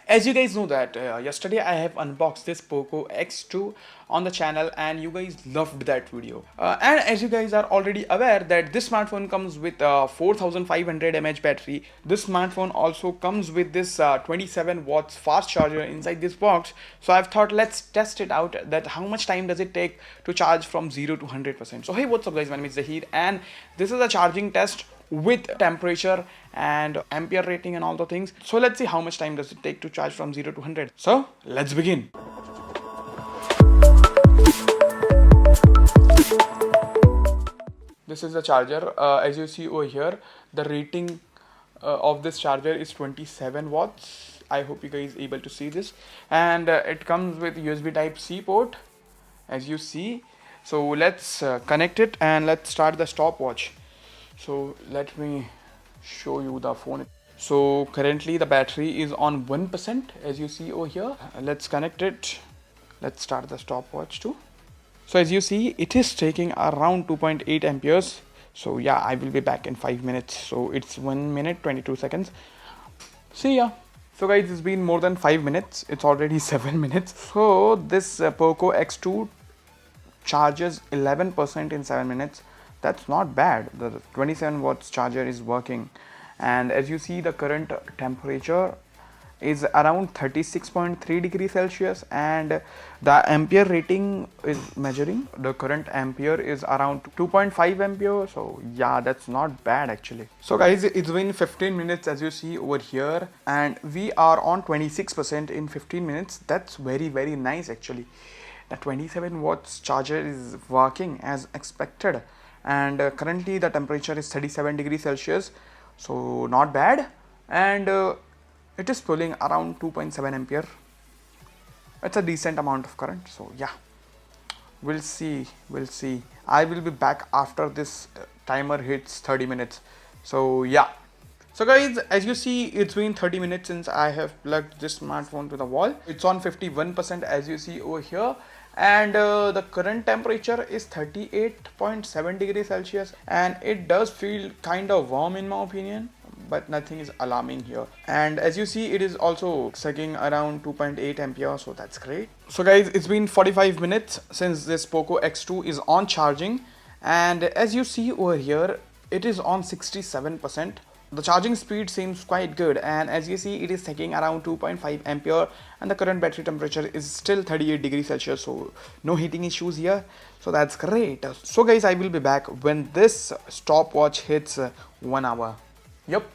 As you guys know that yesterday I have unboxed this Poco X2 on the channel and you guys loved that video. And as you guys are already aware that this smartphone comes with a 4500 mAh battery. This smartphone also comes with this 27 watts fast charger inside this box. So I've thought let's test it out, that how much time does it take to charge from 0 to 100%. So hey, what's up guys, my name is Zahir and this is a charging test with temperature and ampere rating and all the things. So let's see how much time does it take to charge from 0 to 100. So let's begin. This is the charger. As you see over here, the rating of this charger is 27 watts. I hope you guys able to see this, and it comes with USB type C port, as you see. So let's connect it and let's start the stopwatch. So let me show you the phone. So currently the battery is on 1%, as you see over here. Let's connect it. Let's start the stopwatch too. So as you see, it is taking around 2.8 amperes. So yeah, I will be back in 5 minutes. So it's 1 minute 22 seconds. See ya. So guys, it's been more than 5 minutes. It's already 7 minutes. So this Poco X2 charges 11% in 7 minutes. That's not bad. The 27 watts charger is working, and as you see, the current temperature is around 36.3 degrees Celsius, and the ampere rating is measuring. The current ampere is around 2.5 ampere. So yeah, that's not bad actually. So guys, it's been 15 minutes as you see over here, and we are on 26% in 15 minutes. That's very nice actually. The 27 watts charger is working as expected, and currently the temperature is 37 degrees Celsius, so not bad, and it is pulling around 2.7 ampere. It's a decent amount of current. So yeah, we'll see. I will be back after this timer hits 30 minutes. So yeah. So guys, as you see, it's been 30 minutes since I have plugged this smartphone to the wall. It's on 51% as you see over here, and the current temperature is 38.7 degrees Celsius, and it does feel kind of warm in my opinion, but nothing is alarming here. And as you see, it is also sucking around 2.8 ampere, so that's great. So guys, it's been 45 minutes since this Poco X2 is on charging, and as you see over here, it is on 67%. The charging speed seems quite good, and as you see, it is taking around 2.5 ampere, and the current battery temperature is still 38 degrees Celsius, so no heating issues here. So that's great. So guys, I will be back when this stopwatch hits 1 hour. Yep.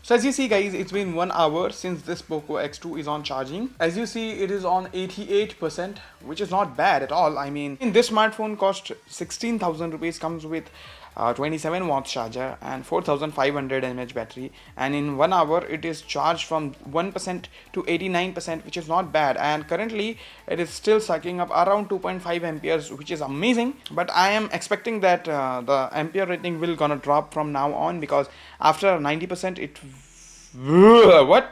So as you see guys, it's been 1 hour since this Poco X2 is on charging. As you see, it is on 88%, which is not bad at all. I mean, this smartphone cost 16,000 rupees, comes with 27 watts charger and 4500 mAh battery, and in 1 hour it is charged from 1% to 89%, which is not bad, and currently it is still sucking up around 2.5 amperes, which is amazing. But I am expecting that the ampere rating will gonna drop from now on, because after 90% it what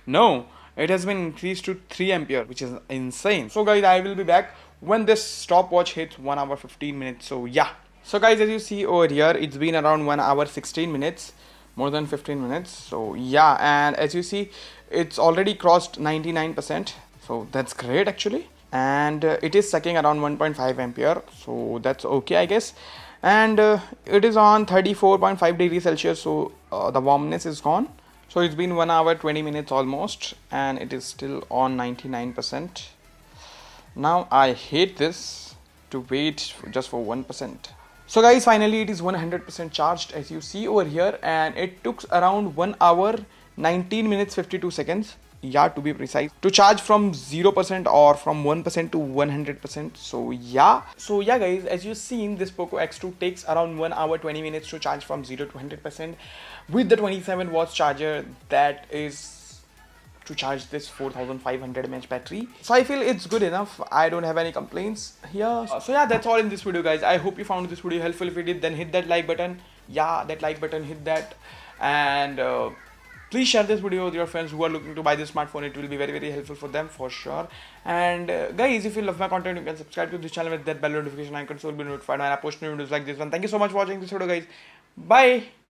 no, it has been increased to 3 ampere, which is insane. So guys, I will be back when this stopwatch hits 1 hour 15 minutes. So yeah. So guys, as you see over here, it's been around 1 hour 16 minutes, more than 15 minutes. So yeah, and as you see, it's already crossed 99%. So that's great actually, and it is sucking around 1.5 ampere. So that's okay, I guess. And it is on 34.5 degrees Celsius. So the warmness is gone. So it's been 1 hour 20 minutes almost, and it is still on 99%. Now I hate this to wait just for 1%. So guys, finally it is 100% charged as you see over here, and it took around 1 hour 19 minutes 52 seconds, yeah, to be precise, to charge from 0% or from 1% to 100%. So yeah guys, as you've seen, this Poco X2 takes around 1 hour 20 minutes to charge from 0 to 100% with the 27 watts charger that is to charge this 4500 mAh battery. So I feel it's good enough. I don't have any complaints here. So yeah, that's all in this video guys. I hope you found this video helpful. If you did, then hit that like button. Yeah, that like button, hit that, and please share this video with your friends who are looking to buy this smartphone. It will be very helpful for them for sure. And guys, if you love my content, you can subscribe to this channel with that bell notification icon, so you'll be notified when I post new videos like this one. Thank you so much for watching this video guys. Bye.